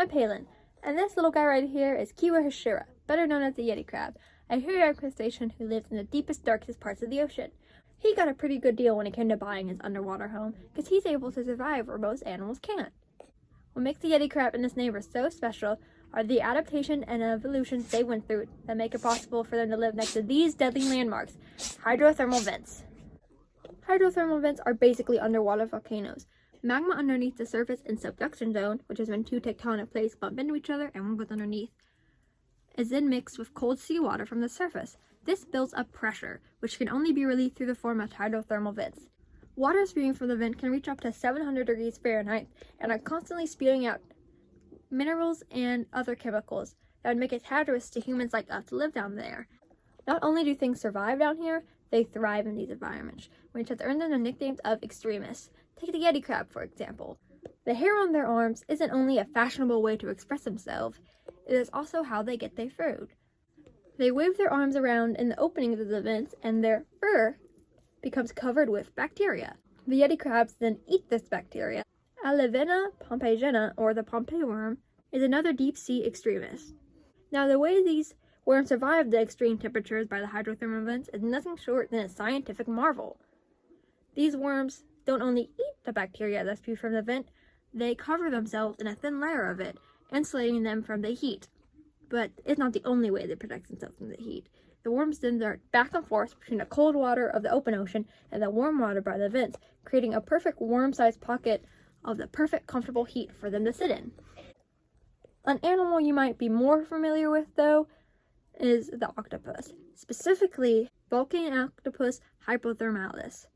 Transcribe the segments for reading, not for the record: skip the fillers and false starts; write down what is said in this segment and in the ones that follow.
I'm Palin, and this little guy right here is Kiwa Hashira, better known as the Yeti crab, a hairy crustacean who lives in the deepest, darkest parts of the ocean. He got a pretty good deal when it came to buying his underwater home, because he's able to survive where most animals can't. What makes the Yeti crab and its neighbors so special are the adaptation and evolutions they went through that make it possible for them to live next to these deadly landmarks, hydrothermal vents. Hydrothermal vents are basically underwater volcanoes. Magma underneath the surface in subduction zone, which is when two tectonic plates bump into each other and one goes underneath, is then mixed with cold seawater from the surface. This builds up pressure, which can only be relieved through the form of hydrothermal vents. Water spewing from the vent can reach up to 700 degrees Fahrenheit and are constantly spewing out minerals and other chemicals that would make it hazardous to humans like us to live down there. Not only do things survive down here, they thrive in these environments, which has earned them the nicknames of extremists. Take the Yeti crab, for example. The hair on their arms isn't only a fashionable way to express themselves, it is also how they get their food. They wave their arms around in the openings of the vents, and their fur becomes covered with bacteria. The Yeti crabs then eat this bacteria. Alevina pompeiana, or the Pompeii worm, is another deep-sea extremist. Now, the way these worms survive the extreme temperatures by the hydrothermal vents is nothing short than a scientific marvel. These worms don't only eat the bacteria that spew from the vent, they cover themselves in a thin layer of it, insulating them from the heat. But it's not the only way they protect themselves from the heat. The worms then dart back and forth between the cold water of the open ocean and the warm water by the vents, creating a perfect worm-sized pocket of the perfect comfortable heat for them to sit in. An animal you might be more familiar with, though, is the octopus, specifically Vulcan octopus hypothermalis,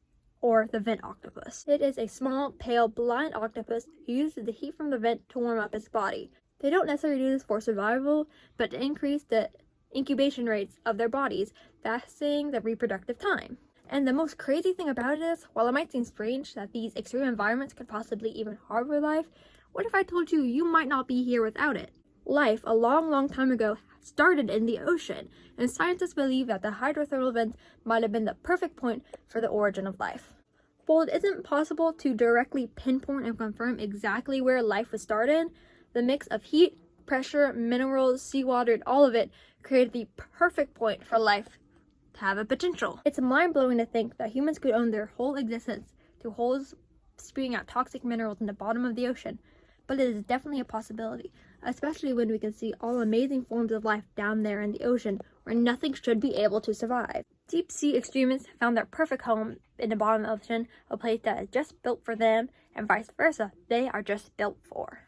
or the vent octopus. It is a small, pale, blind octopus who uses the heat from the vent to warm up its body. They don't necessarily do this for survival, but to increase the incubation rates of their bodies, fastening the reproductive time. And the most crazy thing about it is, while it might seem strange that these extreme environments could possibly even harbor life, what if I told you you might not be here without it? Life, a long, long time ago, started in the ocean, and scientists believe that the hydrothermal vents might have been the perfect point for the origin of life. While it isn't possible to directly pinpoint and confirm exactly where life was started, the mix of heat, pressure, minerals, seawater, and all of it created the perfect point for life to have a potential. It's mind-blowing to think that humans could owe their whole existence to holes spewing out toxic minerals in the bottom of the ocean, but it is definitely a possibility, especially when we can see all amazing forms of life down there in the ocean where nothing should be able to survive. Deep-sea extremists found their perfect home in the bottom of the ocean, a place that is just built for them, and vice versa, they are just built for.